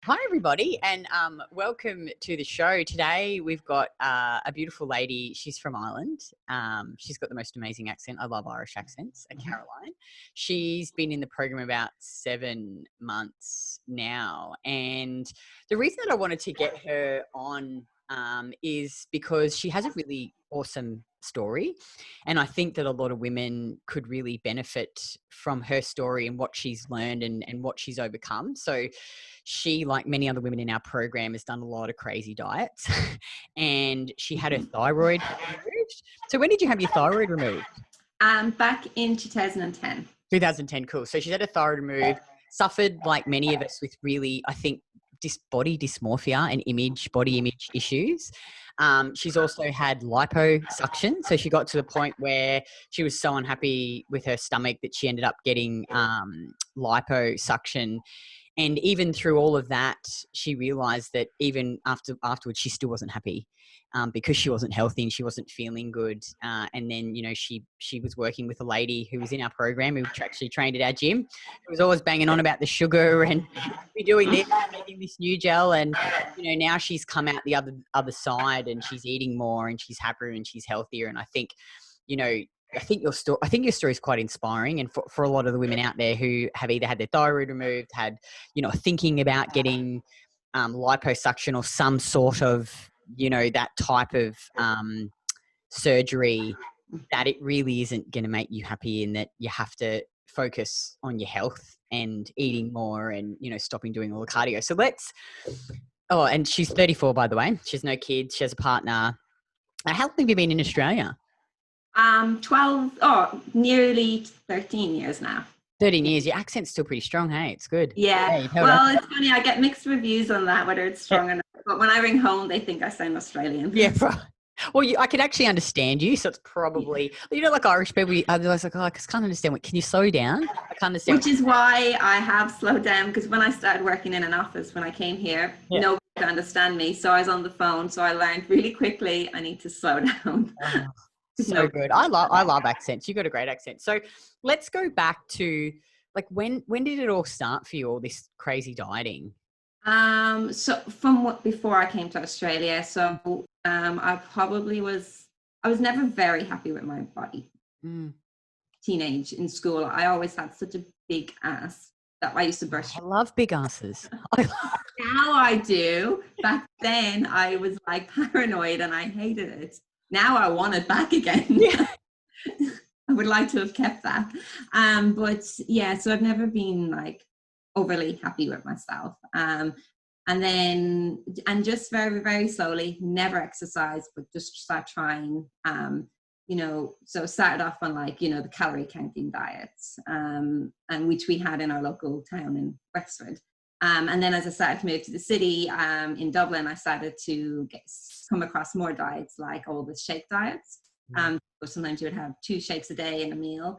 Hi, everybody, and welcome to the show. Today, we've got a beautiful lady. She's from Ireland. She's got the most amazing accent. I love Irish accents. Caroline. She's been in the program about 7 months now. And the reason that I wanted to get her on is because she has a really awesome story. And I think that a lot of women could really benefit from her story and what she's learned and what she's overcome. So she, like many other women in our program, has done a lot of crazy diets and she had her thyroid removed. So when did you have your thyroid removed? Back in 2010. 2010, cool. So she's had her thyroid removed, suffered like many of us with really, I think, body dysmorphia and body image issues. She's also had liposuction. So she got to the point where she was so unhappy with her stomach that she ended up getting liposuction. And even through all of that, she realized that even afterwards, she still wasn't happy because she wasn't healthy and she wasn't feeling good. And then, she was working with a lady who was in our program, who actually trained at our gym, who was always banging on about the sugar and be doing this, making this new gel. And, now she's come out the other side and she's eating more and she's happier and she's healthier. And I think, your story is quite inspiring, and for a lot of the women out there who have either had their thyroid removed, had thinking about getting liposuction or some sort of that type of surgery, that it really isn't going to make you happy, and that you have to focus on your health and eating more and stopping doing all the cardio. So and she's 34, by the way. She has no kids. She has a partner. How long have you been in Australia? nearly 13 years now. 13 years. Your accent's still pretty strong, hey? It's good. Yeah. Well, it's funny. I get mixed reviews on that, whether it's strong or not. But when I ring home, they think I sound Australian. Yeah. Well, I can actually understand you, so it's probably, like Irish people, I was like, I just can't understand. Can you slow down? I can't understand. Which is why I have slowed down, because when I started working in an office, when I came here, nobody could understand me. So I was on the phone. So I learned really quickly, I need to slow down. So good. I love accents. You got a great accent. So let's go back to when did it all start for you, all this crazy dieting? So from before I came to Australia, so I was never very happy with my body. Teenage in school, I always had such a big ass that I used to brush. I love big asses. Now I do. Back then I was like paranoid and I hated it. Now I want it back again. Yeah. I would like to have kept that. But yeah, so I've never been like overly happy with myself. And just very, very slowly, never exercise, but just start trying, so started off on the calorie counting diets, and which we had in our local town in Wexford. And then as I started to move to the city in Dublin, I started to come across more diets, like all the shake diets. Sometimes you would have 2 shakes a day in a meal.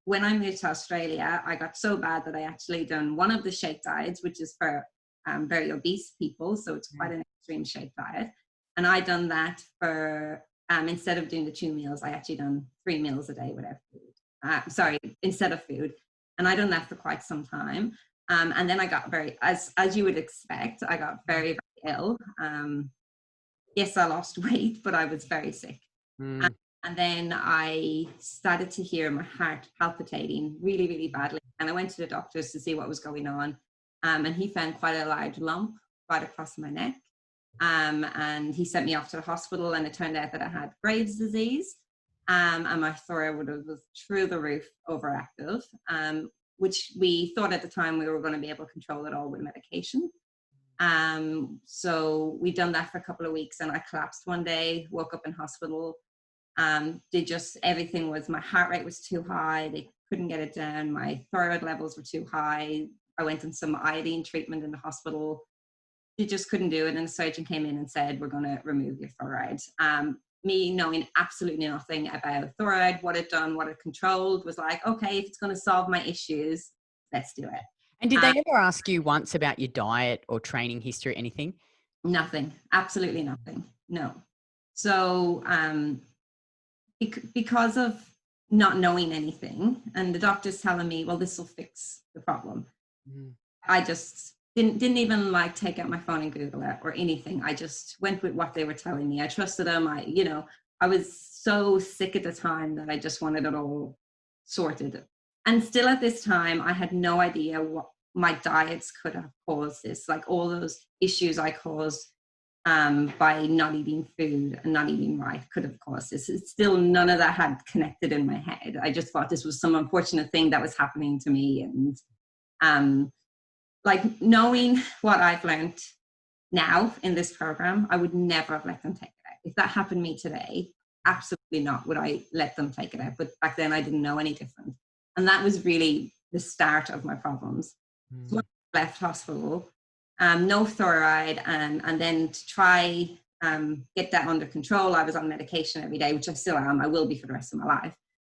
When I moved to Australia, I got so bad that I actually done one of the shake diets, which is for very obese people. So it's quite an extreme shake diet. And I done that for, instead of doing the 2 meals, I actually done 3 meals a day without food. Instead of food. And I done that for quite some time. And then I got as you would expect, I got very, very ill. Yes, I lost weight, but I was very sick. And then I started to hear my heart palpitating really, really badly. And I went to the doctors to see what was going on. And he found quite a large lump right across my neck. And he sent me off to the hospital, and it turned out that I had Graves' disease. And my thyroid was through the roof overactive, which we thought at the time we were going to be able to control it all with medication. So we done that for a couple of weeks, and I collapsed one day, woke up in hospital. Did just everything my heart rate was too high. They couldn't get it down. My thyroid levels were too high. I went on some iodine treatment in the hospital. They just couldn't do it. And the surgeon came in and said, we're going to remove your thyroid. Me knowing absolutely nothing about thyroid, what it done, what it controlled, was like, okay, if it's going to solve my issues, let's do it. And did they ever ask you once about your diet or training history, anything? Nothing. Absolutely nothing. No. So, because of not knowing anything, and the doctor's telling me, well, this will fix the problem. I just didn't even like take out my phone and Google it or anything. I just went with what they were telling me. I trusted them. I was so sick at the time that I just wanted it all sorted. And still at this time, I had no idea what my diets could have caused this, like all those issues I caused by not eating food and not eating right could have caused this. It's still, none of that had connected in my head. I just thought this was some unfortunate thing that was happening to me. And like knowing what I've learned now in this program, I would never have let them take it out. If that happened to me today, absolutely not would I let them take it out. But back then I didn't know any different. And that was really the start of my problems. So I left hospital, no thyroid, and then to try get that under control, I was on medication every day, which I still am. I will be for the rest of my life.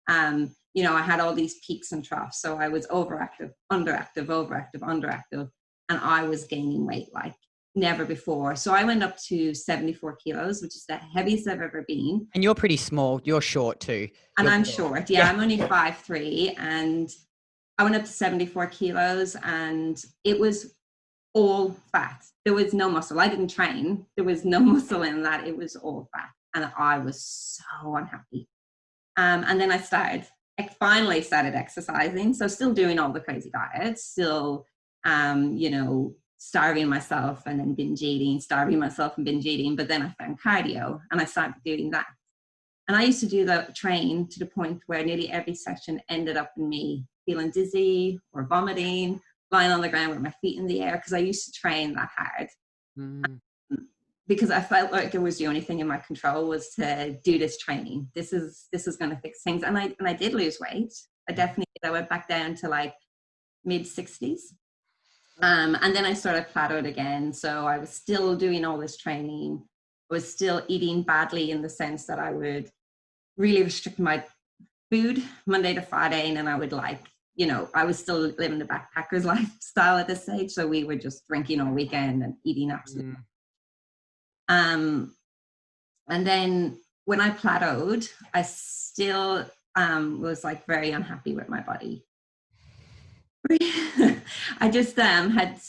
I had all these peaks and troughs. So I was overactive, underactive, overactive, underactive, and I was gaining weight like never before. So I went up to 74 kilos, which is the heaviest I've ever been. And you're pretty small. You're short too. And I'm short. Yeah, I'm only 5'3", and I went up to 74 kilos, and it was all fat. There was no muscle. I didn't train. There was no muscle in that. It was all fat. And I was so unhappy. And then I finally started exercising. So still doing all the crazy diets, still, starving myself and then binge eating, starving myself and binge eating. But then I found cardio and I started doing that. And I used to do the train to the point where nearly every session ended up in me feeling dizzy or vomiting, lying on the ground with my feet in the air, because I used to train that hard. Because I felt like it was the only thing in my control was to do this training. This is going to fix things. And I did lose weight. I went back down to like mid 60s. And then I sort of plateaued again. So I was still doing all this training. I was still eating badly in the sense that I would really restrict my food Monday to Friday. And then I would I was still living the backpacker's lifestyle at this stage. So we were just drinking all weekend and eating absolutely. And then when I plateaued, I still was like very unhappy with my body. I just had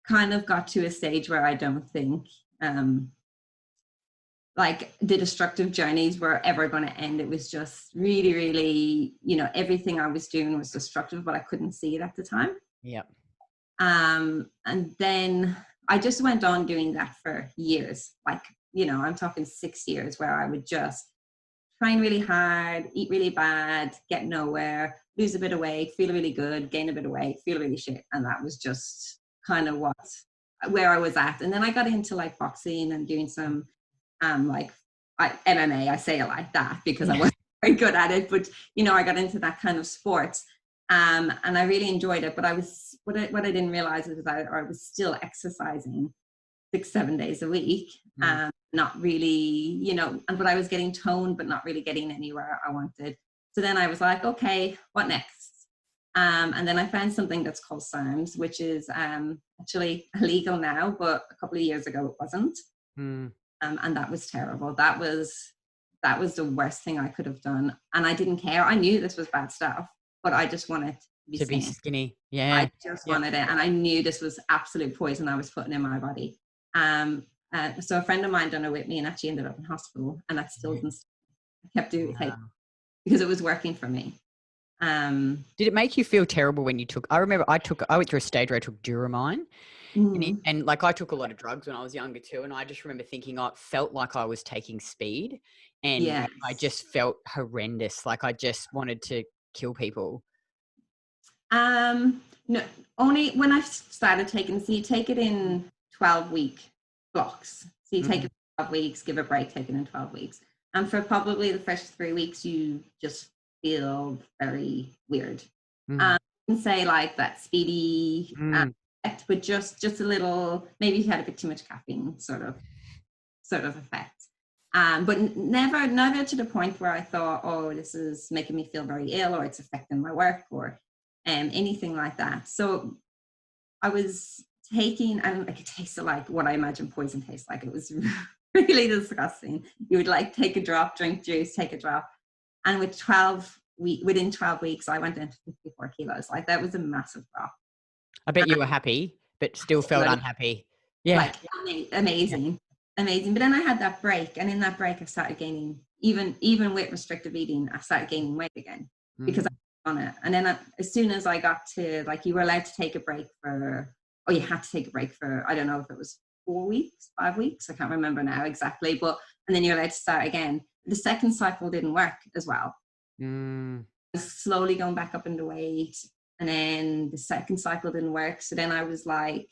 kind of got to a stage where I don't think like the destructive journeys were ever going to end. It was just really, really, everything I was doing was destructive, but I couldn't see it at the time. Yeah. And then I just went on doing that for years. Like, I'm talking 6 years where I would just train really hard, eat really bad, get nowhere, lose a bit of weight, feel really good, gain a bit of weight, feel really shit. And that was just kind of where I was at. And then I got into like boxing and doing some MMA. I say it like that because I wasn't very good at it, but I got into that kind of sports. And I really enjoyed it, but what I didn't realize is that I was still exercising 6-7 days a week, not really, but I was getting toned, but not really getting anywhere I wanted. So then I was like, okay, what next? And then I found something that's called SARMs, which is actually illegal now, but a couple of years ago it wasn't. And that was terrible. That was the worst thing I could have done. And I didn't care. I knew this was bad stuff, but I just wanted to be skinny. Yeah. I just wanted it. And I knew this was absolute poison I was putting in my body. So a friend of mine done it with me and actually ended up in hospital, and I still didn't. I kept doing it because it was working for me. Did it make you feel terrible when you took? I remember I went through a stage where I took Duramine, and like I took a lot of drugs when I was younger too, and I just remember thinking, it felt like I was taking speed, and I just felt horrendous. Like I just wanted to kill people. No, only when I started taking. So you take it in 12-week blocks. So you take it in 12 weeks, give a break, take it in 12 weeks. And for probably the first 3 weeks, you just feel very weird. I can say like that speedy, but just a little, maybe you had a bit too much caffeine sort of effect. But never to the point where I thought, oh, this is making me feel very ill, or it's affecting my work, or anything like that. So I was taking, and it tasted like what I imagine poison tastes like. It was really disgusting. You would like take a drop, drink juice, take a drop. And within 12 weeks, I went down to 54 kilos. Like that was a massive drop. I bet you were happy but still felt unhappy. Yeah. Like amazing. But then I had that break, and in that break I started gaining, even with restrictive eating, I started gaining weight again because I was on it. And then as soon as I got to, like, you were allowed to take a break for, or you had to take a break for, I don't know if it was 4 weeks, 5 weeks, I can't remember now exactly, and then you're allowed to start again. The second cycle didn't work as well. I was slowly going back up into weight, and then the second cycle didn't work. So then I was like,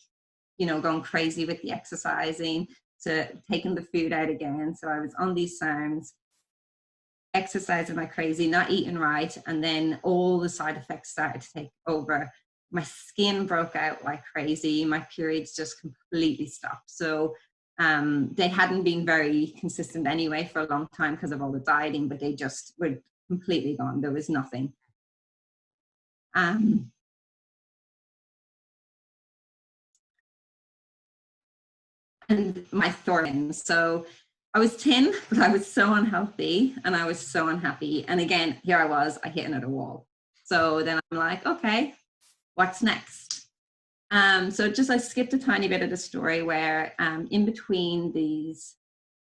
going crazy with the exercising, to taking the food out again. So I was on these SARMs, exercising like crazy, not eating right. And then all the side effects started to take over. My skin broke out like crazy. My periods just completely stopped. So they hadn't been very consistent anyway for a long time because of all the dieting, but they just were completely gone. There was nothing. And my Thyroid. So I was 10, but I was so unhealthy and I was so unhappy. And again, here I hit another wall. So then I'm like, okay, what's next? So just, I skipped a tiny bit of the story where in between these,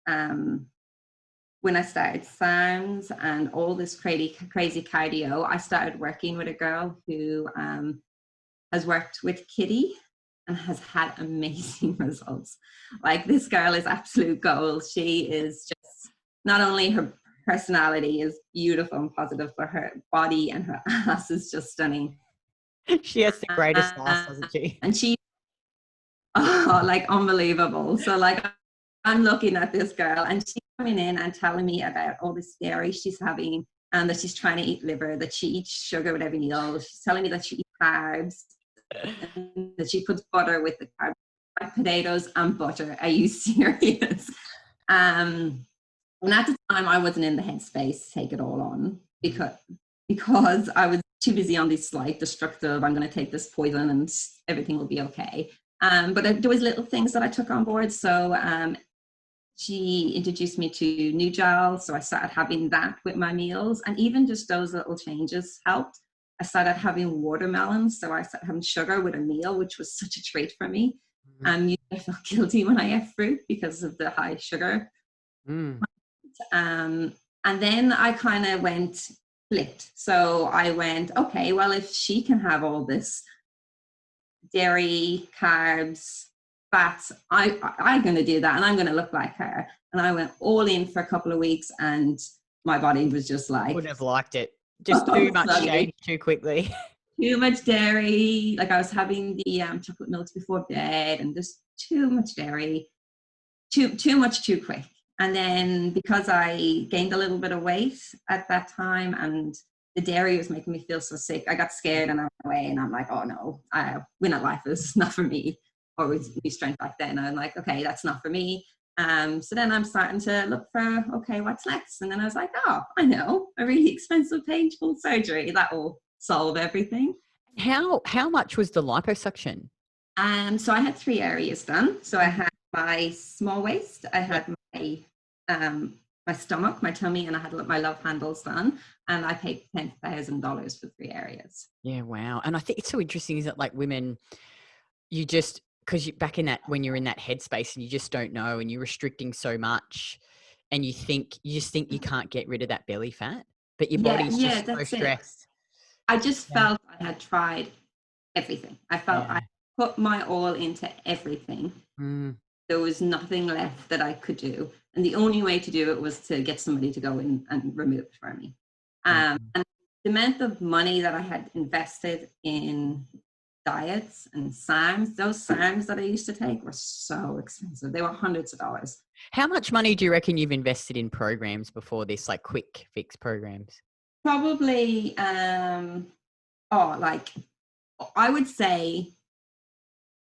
when I started SARMs and all this crazy cardio, I started working with a girl who has worked with Keating and has had amazing results. Like, this girl is absolute gold. She is just, not only her personality is beautiful and positive, but her body and her ass is just stunning. She has the greatest ass, doesn't she? And she, like, unbelievable. So like, I'm looking at this girl and she's coming in and telling me about all this dairy she's having, and that she's trying to eat liver, that she eats sugar with every meal. She's telling me that she eats carbs, and that she puts butter with the carbs, like potatoes and butter. Are you serious? And at the time I wasn't in the headspace to take it all on, because I was too busy on this, like, destructive, I'm going to take this poison and everything will be okay. But there was little things that I took on board. So she introduced me to Nugel, so I started having that with my meals, and even just those little changes helped. I started having watermelons, so I started having sugar with a meal, which was such a treat for me. I felt guilty when I ate fruit because of the high sugar. And then I kind of flipped. So I went, okay, well, if she can have all this dairy, carbs, fats, I'm going to do that, and I'm going to look like her. And I went all in for a couple of weeks, and my body was just like, wouldn't have liked it. Just too much change too quickly. Too much dairy. Like, I was having the chocolate milks before bed, and just too much dairy, too much too quick. And then because I gained a little bit of weight at that time, and the dairy was making me feel so sick, I got scared and I went away, and I'm like, oh no, Win at Life is not for me. Or with New Strength back then. I'm like, okay, that's not for me. So then I'm starting to look for, okay, what's next? And then I was like, oh, I know, a really expensive, painful surgery. That will solve everything. How much was the liposuction? So I had 3 areas done. So I had my small waist, I had my stomach, my tummy, and I had my love handles done. And I paid $10,000 for 3 areas. Yeah, wow. And I think it's so interesting is that, like, women, you just, because back in that, when you're in that headspace and you just don't know, and you're restricting so much, and you just think you can't get rid of that belly fat, but your body's just so stressed. I just felt I had tried everything. I felt I put my all into everything. There was nothing left that I could do. And the only way to do it was to get somebody to go in and remove it for me. And the amount of money that I had invested in diets and SARMs, those SARMs that I used to take were so expensive. They were hundreds of dollars. How much money do you reckon you've invested in programs before this, like quick fix programs? Probably, like, I would say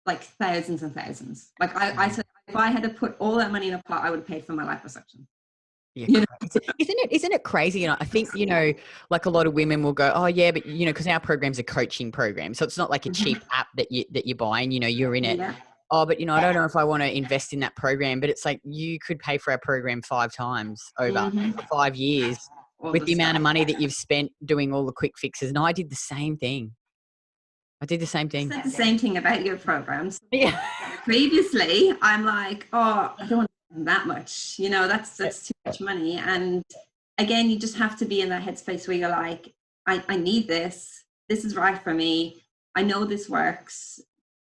like thousands and thousands. Like, I said, if I had to put all that money in a pot, I would pay for my liposuction. Yeah, isn't it crazy? And I think, like, a lot of women will go, oh yeah, but because our programs are coaching programs, so it's not like a cheap app that you buy and you're in it. Yeah. Oh, but I don't know if I want to invest in that program. But it's like, you could pay for our program 5 times over for 5 years with the amount of money that you've spent doing all the quick fixes. And I did the same thing. I did the same thing. Said the same thing about your programs. Yeah. Previously, I'm like, oh, I don't want to spend that much. You know, that's too much money. And again, you just have to be in that headspace where you're like, I need this. This is right for me. I know this works,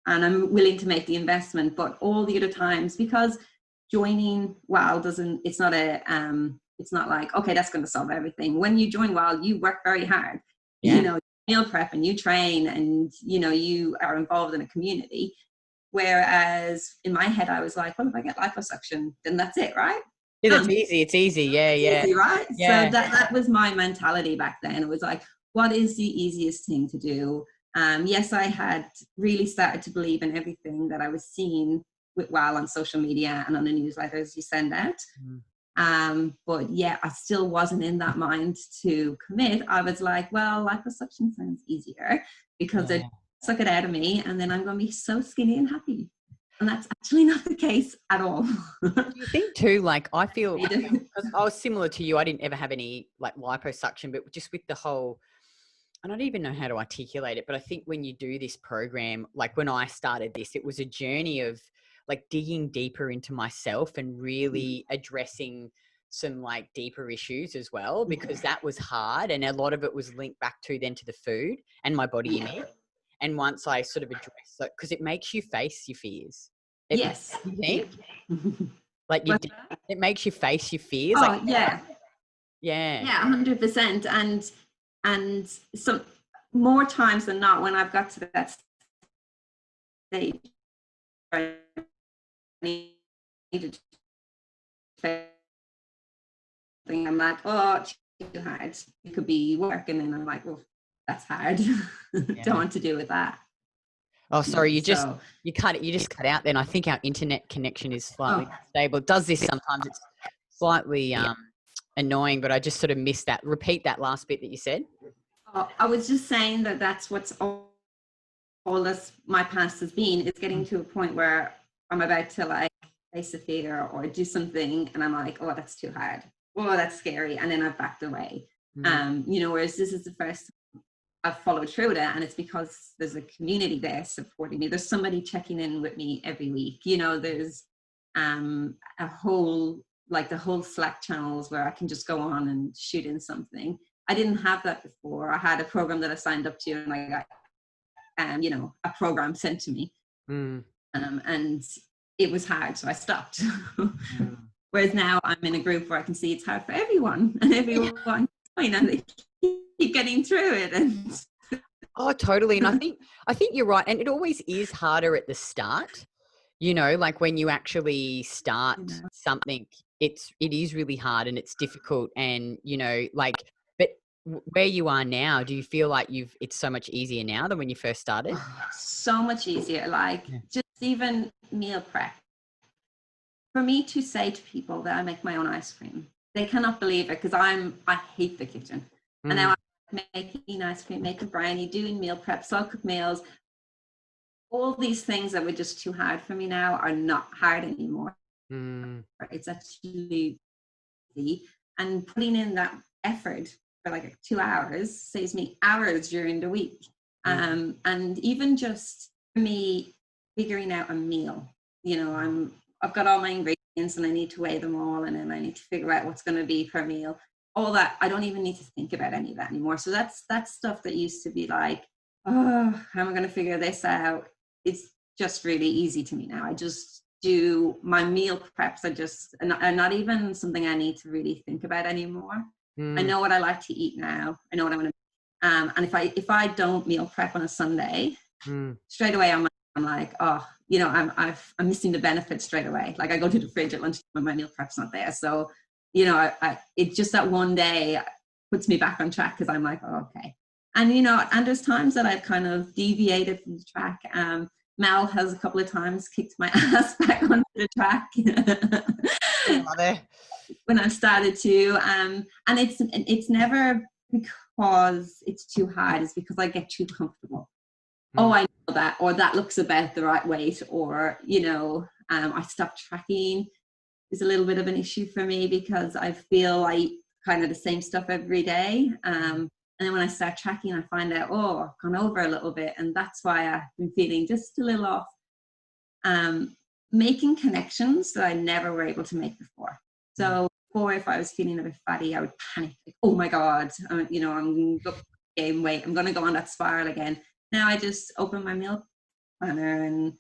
and I'm willing to make the investment. But all the other times, because joining WOW it's not like, okay, that's going to solve everything. When you join WOW, you work very hard. Yeah. You know, meal prep and you train, and you know, you are involved in a community. Whereas in my head, I was like, well, if I get liposuction, then that's it, right? Yeah, that's easy. It's easy. Yeah, yeah. Easy, right? Yeah. So that was my mentality back then. It was like, what is the easiest thing to do? Yes, I had really started to believe in everything that I was seeing with WOW on social media and on the newsletters you send out. But yeah, I still wasn't in that mind to commit. I was like, well, liposuction sounds easier because it suck it out of me, and then I'm going to be so skinny and happy. And that's actually not the case at all. Do you think too, like, I feel, because I was similar to you, I didn't ever have any like liposuction, but just with the whole, I don't even know how to articulate it, but I think when you do this program, like when I started this, it was a journey of like digging deeper into myself and really addressing some like deeper issues as well, because that was hard. And a lot of it was linked back to then to the food and my body image. And once I sort of address it, because it makes you face your fears. Yes. You think? Like it makes you face your fears. Oh, like, yeah. Yeah. Yeah, 100%. And some more times than not, when I've got to that stage, I needed to thing, I'm like, oh, it's too hard. It could be work, and then I'm like, well, that's hard. Don't want to do with that. Oh, sorry, you just cut out then. I think our internet connection is slightly unstable. It does this sometimes. It's slightly annoying, but I just sort of missed that. Repeat that last bit that you said. Oh, I was just saying that's what's all this my past has been, is getting to a point where I'm about to like face a fear or do something, and I'm like, oh, that's too hard. Oh, that's scary. And then I've backed away. You know, whereas this is the first I've followed through with it, and it's because there's a community there supporting me. There's somebody checking in with me every week. You know, there's a whole, like the whole Slack channels where I can just go on and shoot in something. I didn't have that before. I had a program that I signed up to, and I got, you know, a program sent to me. And it was hard, so I stopped. Whereas now I'm in a group where I can see it's hard for everyone, and everyone and they keep getting through it. And oh, totally. And I think you're right. And it always is harder at the start. You know, like when you actually start something, it is really hard and it's difficult. And, you know, like, but where you are now, do you feel like it's so much easier now than when you first started? So much easier. Like just even meal prep. For me to say to people that I make my own ice cream, they cannot believe it, because I hate the kitchen. And now I'm making ice cream, making brownie, doing meal prep, slow cook meals. All these things that were just too hard for me now are not hard anymore. It's actually easy. And putting in that effort for like 2 hours saves me hours during the week. And even just me figuring out a meal, you know, I've got all my ingredients and I need to weigh them all, and then I need to figure out what's going to be per meal. All that, I don't even need to think about any of that anymore. So that's stuff that used to be like, oh, how am I going to figure this out? It's just really easy to me now. I just do my meal preps are not even something I need to really think about anymore. I know what I like to eat now. I know what I'm going to. And if I don't meal prep on a Sunday, straight away I'm like, oh, you know, I'm missing the benefits straight away. Like I go to the fridge at lunchtime when my meal prep's not there. So, you know, it's just that one day puts me back on track, because I'm like, oh, okay. And, you know, and there's times that I've kind of deviated from the track. Mel has a couple of times kicked my ass back onto the track when I started to. And it's never because it's too hard. It's because I get too comfortable. Oh, I know that, or that looks about the right weight, or, you know, I stopped tracking is a little bit of an issue for me, because I feel I eat kind of the same stuff every day. And then when I start tracking, I find out, oh, I've gone over a little bit. And that's why I've been feeling just a little off. Making connections that I never were able to make before. So before, if I was feeling a bit fatty, I would panic. Like, oh my God, I'm going to gain weight. I'm going to go on that spiral again. Now I just open my meal planner and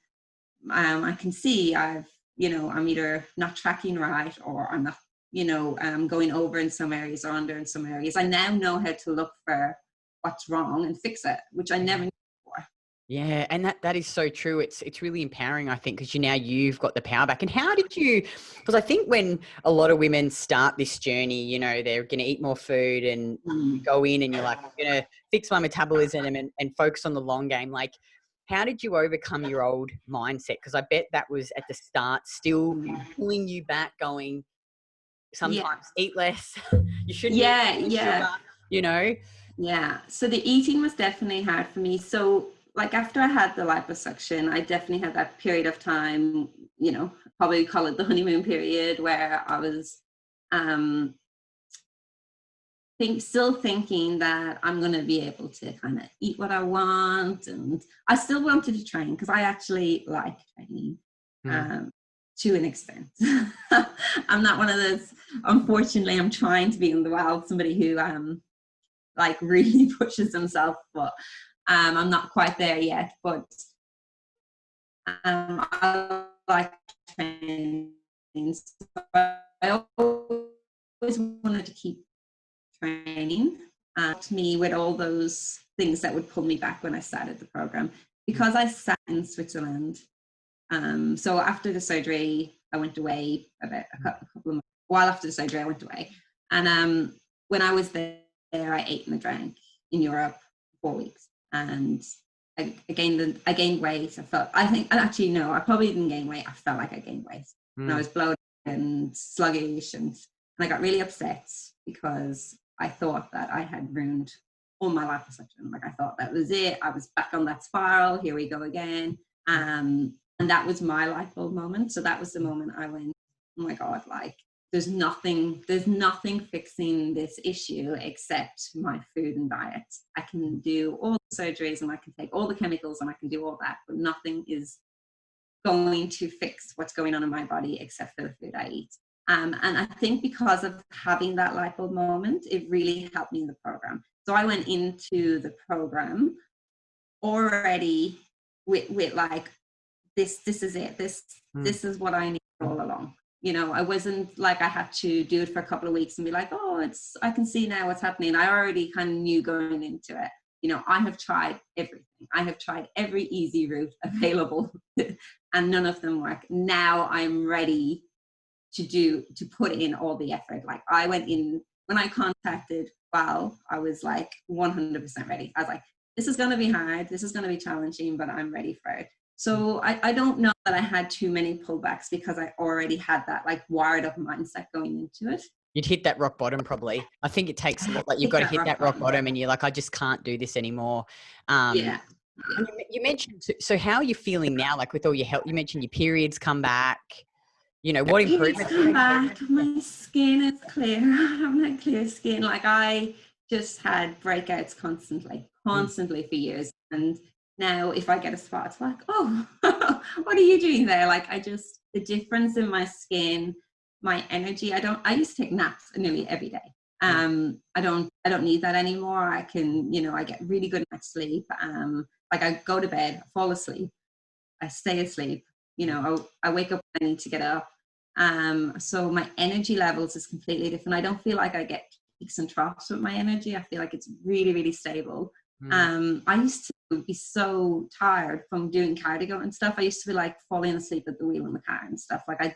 I can see I'm either not tracking right, or I'm not, going over in some areas or under in some areas. I now know how to look for what's wrong and fix it, which I never knew before. Yeah, and that is so true. It's really empowering, I think, because you've got the power back. And how did you? Because I think when a lot of women start this journey, they're going to eat more food, and you go in and you're like, I'm going to fix my metabolism and focus on the long game. Like, how did you overcome your old mindset? Because I bet that was at the start still pulling you back, going, sometimes eat less. You shouldn't eat sugar, Yeah. So the eating was definitely hard for me. So like after I had the liposuction, I definitely had that period of time, probably call it the honeymoon period, where I was still thinking that I'm going to be able to kind of eat what I want. And I still wanted to train because I actually like training to an extent. I'm not one of those, unfortunately, I'm trying to be in the wild, somebody who like really pushes himself, but I'm not quite there yet. But I like training. So I always wanted to keep training. To me, with all those things that would pull me back when I started the program, because I sat in Switzerland. So after the surgery, I went away about a couple of months. While after the surgery, I went away, and when I was there, I ate and I drank in Europe for 4 weeks, and I gained weight. I probably didn't gain weight. I felt like I gained weight, and I was bloated and sluggish, and I got really upset because I thought that I had ruined all my liposuction. Like I thought that was it. I was back on that spiral. Here we go again. And that was my light bulb moment. So that was the moment I went, oh my God, like there's nothing fixing this issue except my food and diet. I can do all the surgeries and I can take all the chemicals and I can do all that, but nothing is going to fix what's going on in my body except for the food I eat. And I think because of having that light bulb moment, it really helped me in the program. So I went into the program already with like, this is it. This is what I need all along. I wasn't like I had to do it for a couple of weeks and be like, oh, I can see now what's happening. I already kind of knew going into it. I have tried everything. I have tried every easy route available and none of them work. Now I'm ready to put in all the effort. Like I went in, when I contacted Val, I was like 100% ready. I was like, this is going to be hard. This is going to be challenging, but I'm ready for it. So I don't know that I had too many pullbacks because I already had that like wired up mindset going into it. You'd hit that rock bottom probably. I think it takes a lot. Like you've got to hit that rock bottom and you're like, I just can't do this anymore. Yeah. And you mentioned, so how are you feeling now? Like with all your health, you mentioned your periods come back. What improvements? Come back. My skin is clear. I haven't had clear skin. Like I just had breakouts constantly for years. And now if I get a spot, it's like, oh, what are you doing there? Like the difference in my skin, my energy. I used to take naps nearly every day. I don't need that anymore. I can, I get really good night's sleep. Like I go to bed, I fall asleep, I stay asleep. I wake up when I need to get up. So my energy levels is completely different. I don't feel like I get peaks and troughs with my energy. I feel like it's really, really stable. I used to be so tired from doing cardio and stuff. I used to be like falling asleep at the wheel in the car and stuff. Like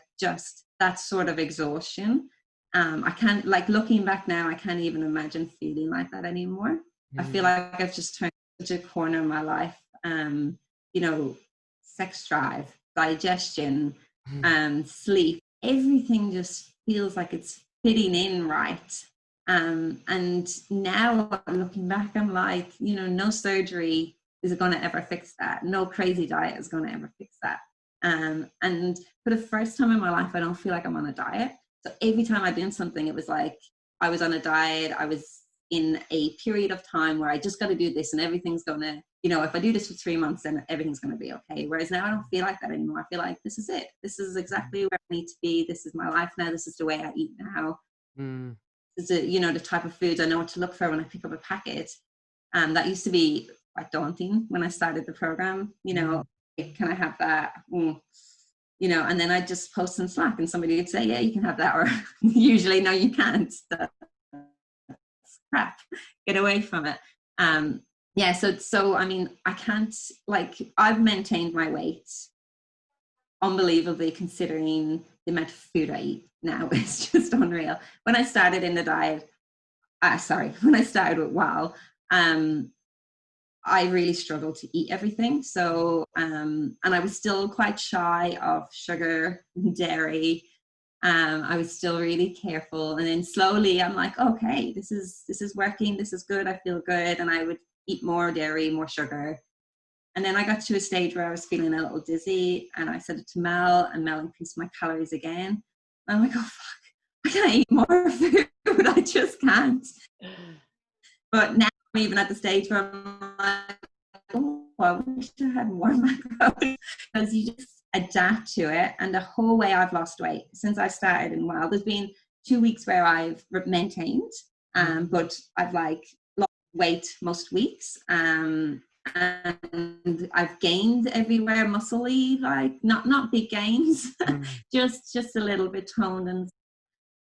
that sort of exhaustion. I can't, like looking back now, I can't even imagine feeling like that anymore. I feel like I've just turned such a corner in my life. Sex drive, digestion, sleep, everything just feels like it's fitting in right. And now looking back, I'm like, no surgery is going to ever fix that. No crazy diet is going to ever fix that. And for the first time in my life, I don't feel like I'm on a diet. So every time I'm doing something, it was like I was on a diet. I was in a period of time where I just got to do this and everything's going to, you know, if I do this for 3 months, then everything's going to be okay. Whereas now I don't feel like that anymore. I feel like this is it. This is exactly where I need to be. This is my life now. This is the way I eat now. This is, you know, the type of foods I know what to look for when I pick up a packet. That used to be quite daunting when I started the program. You know, can I have that? You know, and then I just post on Slack and somebody would say, yeah, you can have that. Or usually, no, you can't. That's crap. Get away from it. Yeah, so I mean, I can't, like, I've maintained my weight unbelievably considering the amount of food I eat now. It's just unreal. When I started in the diet, when I started with WOW, I really struggled to eat everything. So, and I was still quite shy of sugar and dairy. I was still really careful. And then slowly I'm like, okay, this is working. This is good. I feel good. And I would eat more dairy, more sugar. And then I got to a stage where I was feeling a little dizzy, and I said it to Mel, and Mel increased my calories again. I'm like, oh, fuck, I can't eat more food. I just can't. But now I'm even at the stage where I'm like, oh, I wish I had more macros, because you just adapt to it. And the whole way I've lost weight since I started in WOW, there's been 2 weeks where I've maintained, but I've like lost weight most weeks. And I've gained everywhere muscly, like not big gains, just a little bit toned.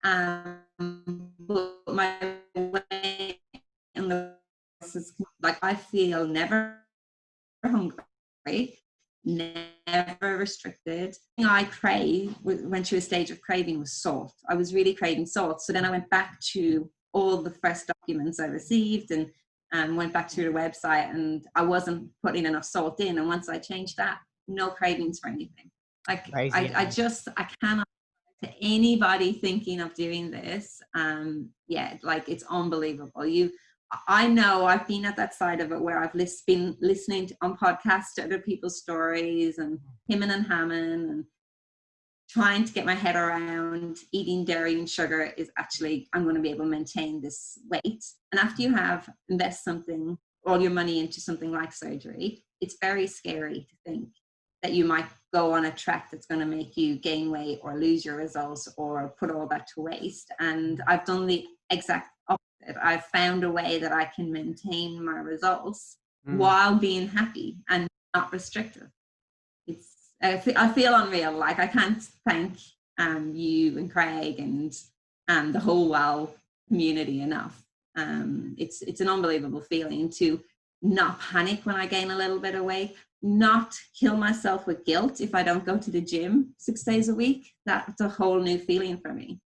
But my weight in the is like, I feel never hungry, never restricted. The thing I crave, went through a stage of craving, was salt. I was really craving salt. So then I went back to all the fresh documents I received and went back to the website, and I wasn't putting enough salt in. And once I changed that, no cravings for anything. Like, I cannot, to anybody thinking of doing this, yeah, like, it's unbelievable. I know I've been at that side of it where I've been listening on podcasts to other people's stories and hemming and hemming and trying to get my head around eating dairy and sugar is actually, I'm going to be able to maintain this weight. And after you have invest all your money into something like surgery, it's very scary to think that you might go on a track that's going to make you gain weight or lose your results or put all that to waste. And I've done the exact opposite. I've found a way that I can maintain my results while being happy and not restrictive. I feel unreal. Like, I can't thank you and Craig and the whole WOW community enough. It's an unbelievable feeling to not panic when I gain a little bit of weight, not kill myself with guilt if I don't go to the gym 6 days a week. That's a whole new feeling for me.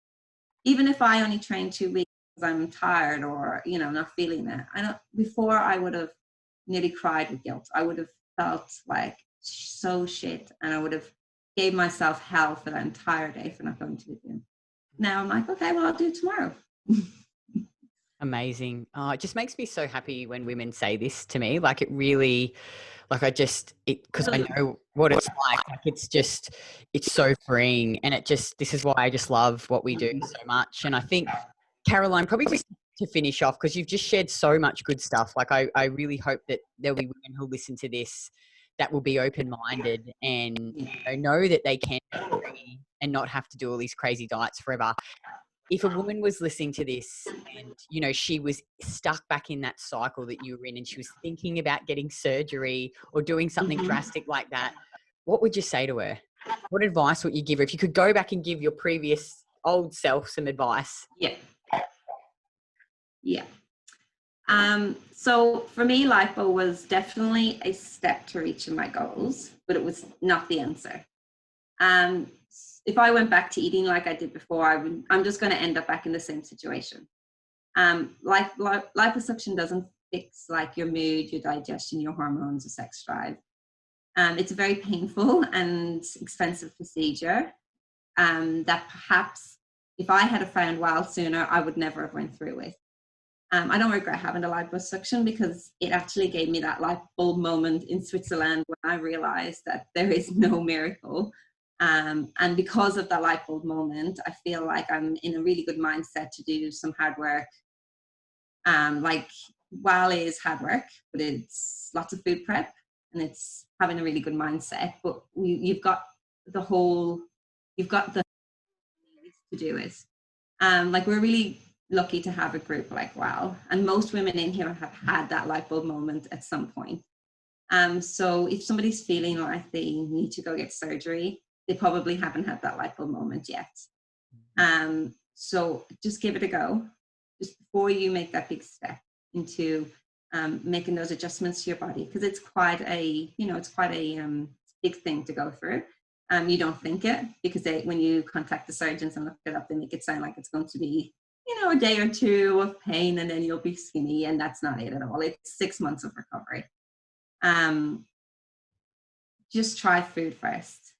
Even if I only train 2 weeks because I'm tired or, you know, not feeling it. Before I would have nearly cried with guilt. I would have felt like so shit, and I would have gave myself hell for that entire day for not going to the gym. Now I'm like, okay, well, I'll do it tomorrow. Amazing. Oh, it just makes me so happy when women say this to me. Like, it really, like, because I know what it's like. Like, it's so freeing. And this is why I just love what we do so much. And I think, Caroline, probably just to finish off, because you've just shared so much good stuff. Like, I really hope that there'll be women who listen to this that will be open-minded and know that they can be free and not have to do all these crazy diets forever. If a woman was listening to this and, you know, she was stuck back in that cycle that you were in and she was thinking about getting surgery or doing something drastic like that, what would you say to her? What advice would you give her? If you could go back and give your previous old self some advice. Yeah. So for me, lipo was definitely a step to reaching my goals, but it was not the answer. If I went back to eating like I did before, I'm just going to end up back in the same situation. Liposuction doesn't fix like your mood, your digestion, your hormones, or sex drive. It's a very painful and expensive procedure that perhaps if I had found WOW sooner, I would never have went through with. I don't regret having a liposuction because it actually gave me that light bulb moment in Switzerland when I realized that there is no miracle. And because of that light bulb moment, I feel like I'm in a really good mindset to do some hard work Like WAL is hard work, but it's lots of food prep and it's having a really good mindset. But you've got the to do it. Like we're really lucky to have a group like WAL, and most women in here have had that light bulb moment at some point. So if somebody's feeling like they need to go get surgery, they probably haven't had that light bulb moment yet. So just give it a go, just before you make that big step into making those adjustments to your body, because it's quite a big thing to go through. You don't think it, because when you contact the surgeons and look it up, they make it sound like it's going to be, a day or two of pain and then you'll be skinny, and that's not it at all. It's 6 months of recovery. Just try food first.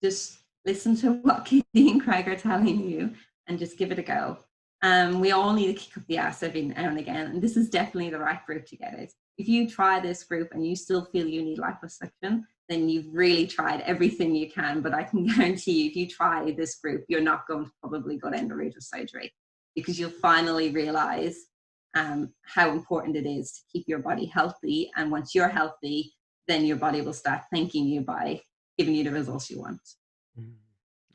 Just listen to what Keating and Craig are telling you and just give it a go. We all need to kick up the ass every now and again, and this is definitely the right group to get it. If you try this group and you still feel you need liposuction, then you've really tried everything you can. But I can guarantee you, if you try this group, you're not going to probably go down the route of surgery, because you'll finally realize how important it is to keep your body healthy. And once you're healthy, then your body will start thanking you by giving you the results you want.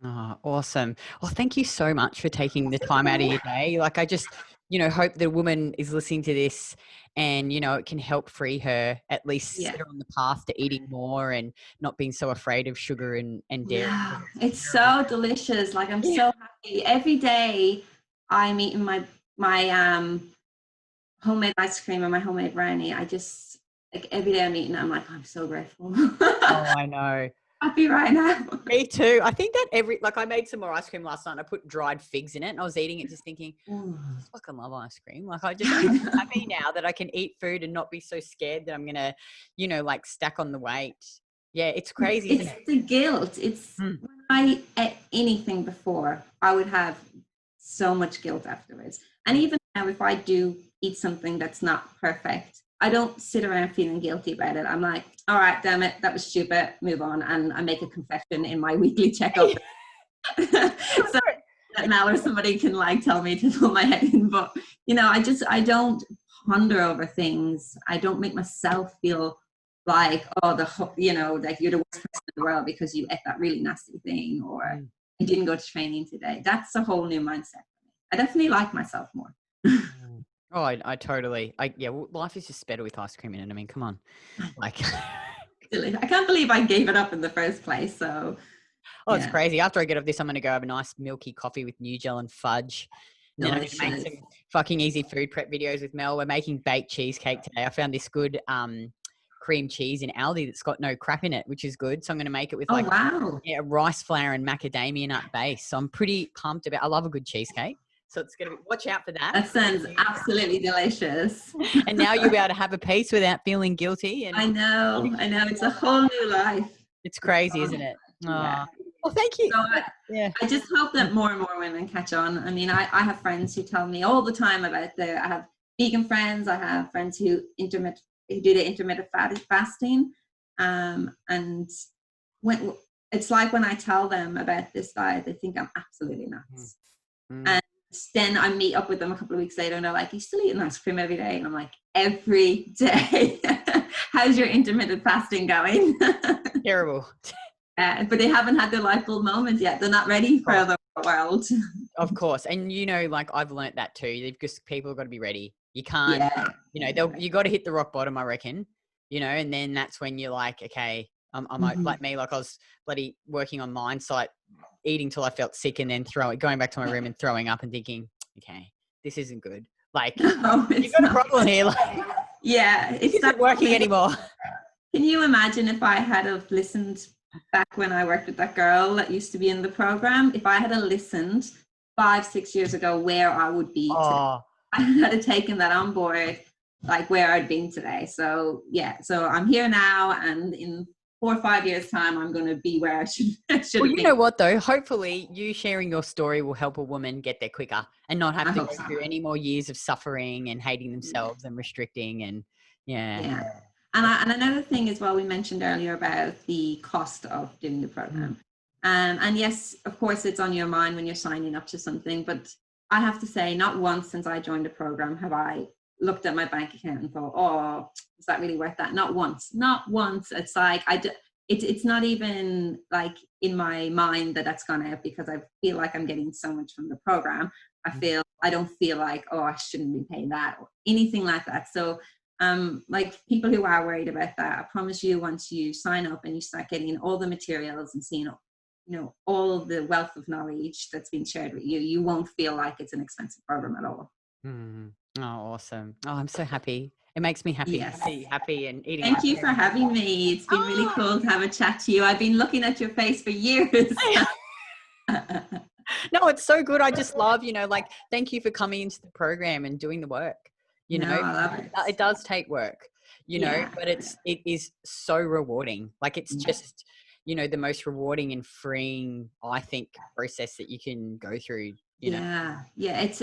Oh, awesome. Well, thank you so much for taking the time out of your day. Like, I just, hope the woman is listening to this and, it can help free her, at least set her on the path to eating more and not being so afraid of sugar and dairy. Yeah, it's so delicious. Like, I'm so happy. Every day I'm eating my homemade ice cream and my homemade brownie. I just, like, every day I'm eating it, I'm like, I'm so grateful. Oh, I know. Happy right now. Me too. I think that I made some more ice cream last night and I put dried figs in it and I was eating it just thinking, I fucking love ice cream. Like, I'm happy now that I can eat food and not be so scared that I'm going to, like, stack on the weight. Yeah, it's crazy. It's the guilt. It's when I ate anything before, I would have so much guilt afterwards. And even now, if I do eat something that's not perfect, I don't sit around feeling guilty about it. I'm like, all right, damn it, that was stupid, move on. And I make a confession in my weekly checkup. So that Mel or somebody can, like, tell me to put my head in. But, I don't ponder over things. I don't make myself feel like, like you're the worst person in the world because you ate that really nasty thing, or I didn't go to training today. That's a whole new mindset for me. I definitely like myself more. Oh, I totally, well, life is just better with ice cream in it. I mean, come on. Like, I can't believe I gave it up in the first place. So, it's crazy. After I get off this, I'm going to go have a nice milky coffee with new gel and fudge. And then I'm going to make some fucking easy food prep videos with Mel. We're making baked cheesecake today. I found this good cream cheese in Aldi that's got no crap in it, which is good. So I'm going to make it with rice flour and macadamia nut base. So I'm pretty pumped about. I love a good cheesecake. So it's going to be, watch out for that. That sounds absolutely delicious. And now you'll be able to have a piece without feeling guilty. And I know. It's a whole new life. It's crazy, isn't it? Yeah. Well, thank you. So I just hope that more and more women catch on. I mean, I have friends who tell me all the time about I have vegan friends. I have friends who do the intermittent fasting. And when it's like, when I tell them about this diet, they think I'm absolutely nuts. And then I meet up with them a couple of weeks later and they're like, you still eating ice cream every day? And I'm like, every day. How's your intermittent fasting going? Terrible. But they haven't had their light bulb moment yet. They're not ready for the world. Of course. And, like, I've learnt that too. Because people have got to be ready. You can't, you got to hit the rock bottom, I reckon, and then that's when you're like, okay, I'm like me, like I was bloody working on mine site, eating till I felt sick and then going back to my room and throwing up and thinking, okay, this isn't good. Like, you've got a problem here. Like, it's not working anymore. Can you imagine if I had have listened back when I worked with that girl that used to be in the program? If I had listened 5-6 years ago, where I would be today. I had have taken that on board, like where I'd been today. So so I'm here now, and in 4 or 5 years time, I'm going to be where I should well, you know what though? Hopefully you sharing your story will help a woman get there quicker and not have to go through any more years of suffering and hating themselves and restricting and And another thing as well, we mentioned earlier about the cost of doing the program. And yes, of course, it's on your mind when you're signing up to something, but I have to say, not once since I joined the program have I looked at my bank account and thought, oh, is that really worth that? Not once. It's like, it's not even like in my mind that that's gone out, because I feel like I'm getting so much from the program. I don't feel like, oh, I shouldn't be paying that or anything like that. So like people who are worried about that, I promise you, once you sign up and you start getting all the materials and seeing, all of the wealth of knowledge that's been shared with you, you won't feel like it's an expensive program at all. Oh, awesome. Oh, I'm so happy. It makes me happy. Yes. Happy and eating. Thank you for having me. It's been really cool to have a chat to you. I've been looking at your face for years. No, it's so good. I just love, like, thank you for coming into the program and doing the work. I love it. It does take work, but it is so rewarding. Like, it's just, the most rewarding and freeing, I think, process that you can go through. Yeah. It's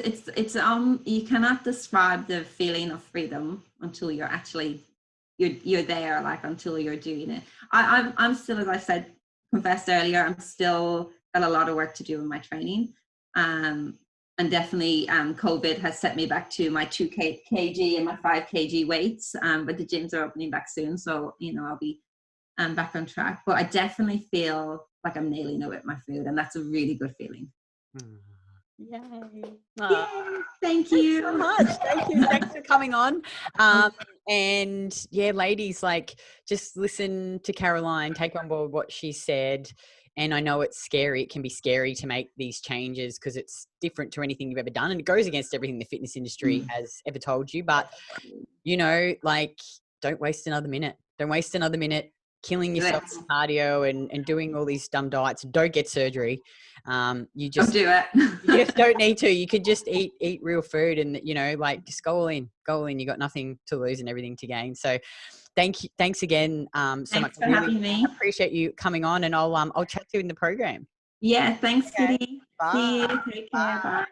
you cannot describe the feeling of freedom until you're actually you're there, like until you're doing it. I'm still, as I said, confessed earlier, I'm still got a lot of work to do in my training. And definitely COVID has set me back to my 2 kg and my 5 kg weights. But the gyms are opening back soon, so I'll be back on track. But I definitely feel like I'm nailing it with my food, and that's a really good feeling. Yay. Thank you so much. Thank you. Thanks for coming on. And yeah, ladies, like, just listen to Caroline, take on board what she said. And I know it's scary. It can be scary to make these changes because it's different to anything you've ever done. And it goes against everything the fitness industry has ever told you. But, like, don't waste another minute. Don't waste another minute killing yourself with cardio and doing all these dumb diets. Don't get surgery. You just don't do it. You just don't need to. You could just eat real food and, like, just go all in. You got nothing to lose and everything to gain. So thanks again so much for having me. I appreciate you coming on, and I'll chat to you in the program. Yeah, thanks, Kitty. Bye. See you. Take care. Bye.